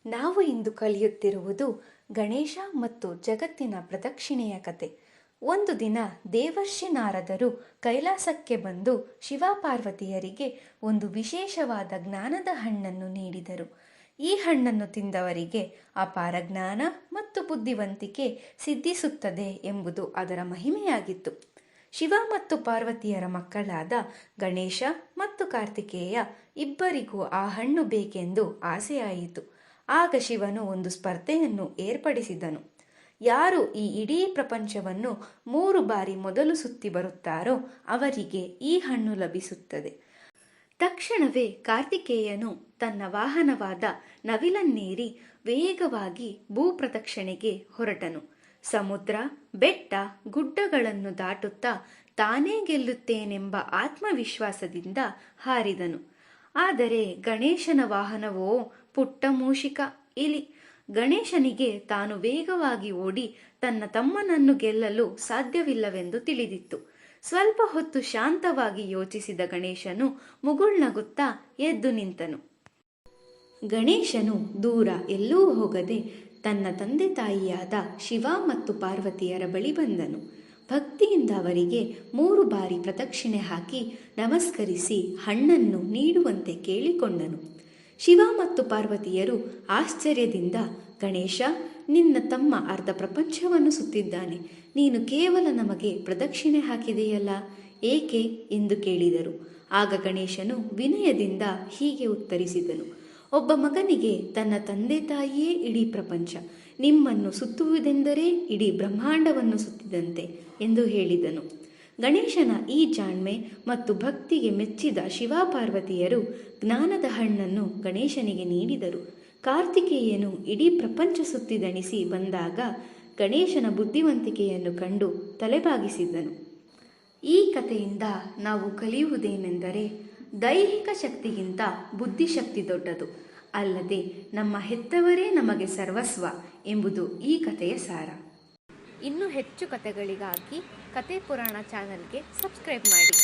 ನಾವು ಇಂದು ಕಲಿಯುತ್ತಿರುವುದು ಗಣೇಶ ಮತ್ತು ಜಗತ್ತಿನ ಪ್ರದಕ್ಷಿಣೆಯ ಕತೆ. ಒಂದು ದಿನ ದೇವರ್ಷಿ ನಾರದರು ಕೈಲಾಸಕ್ಕೆ ಬಂದು ಶಿವಪಾರ್ವತಿಯರಿಗೆ ಒಂದು ವಿಶೇಷವಾದ ಜ್ಞಾನದ ಹಣ್ಣನ್ನು ನೀಡಿದರು. ಈ ಹಣ್ಣನ್ನು ತಿಂದವರಿಗೆ ಅಪಾರ ಜ್ಞಾನ ಮತ್ತು ಬುದ್ಧಿವಂತಿಕೆ ಸಿದ್ಧಿಸುತ್ತದೆ ಎಂಬುದು ಅದರ ಮಹಿಮೆಯಾಗಿತ್ತು. ಶಿವ ಮತ್ತು ಪಾರ್ವತಿಯರ ಮಕ್ಕಳಾದ ಗಣೇಶ ಮತ್ತು ಕಾರ್ತಿಕೇಯ ಇಬ್ಬರಿಗೂ ಆ ಹಣ್ಣು ಬೇಕೆಂದು ಆಸೆಯಾಯಿತು. ಆಗ ಶಿವನು ಒಂದು ಸ್ಪರ್ಧೆಯನ್ನು ಏರ್ಪಡಿಸಿದನು. ಯಾರು ಈ ಇಡೀ ಪ್ರಪಂಚವನ್ನು 3 ಬಾರಿ ಮೊದಲು ಸುತ್ತಿ ಬರುತ್ತಾರೋ ಅವರಿಗೆ ಈ ಹಣ್ಣು ಲಭಿಸುತ್ತದೆ. ತಕ್ಷಣವೇ ಕಾರ್ತಿಕೇಯನು ತನ್ನ ವಾಹನವಾದ ನವಿಲನ್ನೇರಿ ವೇಗವಾಗಿ ಭೂಪ್ರದಕ್ಷಿಣೆಗೆ ಹೊರಟನು. ಸಮುದ್ರ, ಬೆಟ್ಟ, ಗುಡ್ಡಗಳನ್ನು ದಾಟುತ್ತಾ ತಾನೇ ಗೆಲ್ಲುತ್ತೇನೆಂಬ ಆತ್ಮವಿಶ್ವಾಸದಿಂದ ಹಾರಿದನು. ಆದರೆ ಗಣೇಶನ ವಾಹನವೋ ಪುಟ್ಟ ಮೂಷಿಕ ಇಲಿ. ಗಣೇಶನಿಗೆ ತಾನು ವೇಗವಾಗಿ ಓಡಿ ತನ್ನ ತಮ್ಮನನ್ನು ಗೆಲ್ಲಲು ಸಾಧ್ಯವಿಲ್ಲವೆಂದು ತಿಳಿದಿತ್ತು. ಸ್ವಲ್ಪ ಹೊತ್ತು ಶಾಂತವಾಗಿ ಯೋಚಿಸಿದ ಗಣೇಶನು ಮುಗುಳ್ನಗುತ್ತಾ ಎದ್ದು ನಿಂತನು. ಗಣೇಶನು ದೂರ ಎಲ್ಲೂ ಹೋಗದೆ ತನ್ನ ತಂದೆ ತಾಯಿಯಾದ ಶಿವ ಮತ್ತು ಪಾರ್ವತಿಯರ ಬಳಿ ಬಂದನು. ಭಕ್ತಿಯಿಂದ ಅವರಿಗೆ 3 ಬಾರಿ ಪ್ರದಕ್ಷಿಣೆ ಹಾಕಿ ನಮಸ್ಕರಿಸಿ ಹಣ್ಣನ್ನು ನೀಡುವಂತೆ ಕೇಳಿಕೊಂಡನು. ಶಿವ ಮತ್ತು ಪಾರ್ವತಿಯರು ಆಶ್ಚರ್ಯದಿಂದ, ಗಣೇಶ, ನಿನ್ನ ತಮ್ಮ ಅರ್ಧ ಪ್ರಪಂಚವನ್ನು ಸುತ್ತಿದ್ದಾನೆ, ನೀನು ಕೇವಲ ನಮಗೆ ಪ್ರದಕ್ಷಿಣೆ ಹಾಕಿದೆಯಲ್ಲ, ಏಕೆ ಎಂದು ಕೇಳಿದರು. ಆಗ ಗಣೇಶನು ವಿನಯದಿಂದ ಹೀಗೆ ಉತ್ತರಿಸಿದನು: ಒಬ್ಬ ಮಗನಿಗೆ ತನ್ನ ತಂದೆ ತಾಯಿಯೇ ಇಡೀ ಪ್ರಪಂಚ, ನಿಮ್ಮನ್ನು ಸುತ್ತುವುದೆಂದರೆ ಇಡೀ ಬ್ರಹ್ಮಾಂಡವನ್ನು ಸುತ್ತಿದಂತೆ ಎಂದು ಹೇಳಿದನು. ಗಣೇಶನ ಈ ಜಾಣ್ಮೆ ಮತ್ತು ಭಕ್ತಿಗೆ ಮೆಚ್ಚಿದ ಶಿವಪಾರ್ವತಿಯರು ಜ್ಞಾನದ ಹಣ್ಣನ್ನು ಗಣೇಶನಿಗೆ ನೀಡಿದರು. ಕಾರ್ತಿಕೇಯನು ಇಡೀ ಪ್ರಪಂಚ ಸುತ್ತಿದಣಿಸಿ ಬಂದಾಗ ಗಣೇಶನ ಬುದ್ಧಿವಂತಿಕೆಯನ್ನು ಕಂಡು ತಲೆಬಾಗಿಸಿದನು. ಈ ಕಥೆಯಿಂದ ನಾವು ಕಲಿಯುವುದೇನೆಂದರೆ, ದೈಹಿಕ ಶಕ್ತಿಗಿಂತ ಬುದ್ಧಿಶಕ್ತಿ ದೊಡ್ಡದು, ಅಲ್ಲದೆ ನಮ್ಮ ಹೆತ್ತವರೇ ನಮಗೆ ಸರ್ವಸ್ವ ಎಂಬುದು ಈ ಕಥೆಯ ಸಾರ. ಇನ್ನೂ ಹೆಚ್ಚು ಕಥೆಗಳಿಗಾಗಿ ಕತೆ ಪುರಾಣ ಚಾನಲ್ಗೆ ಸಬ್ಸ್ಕ್ರೈಬ್ ಮಾಡಿ.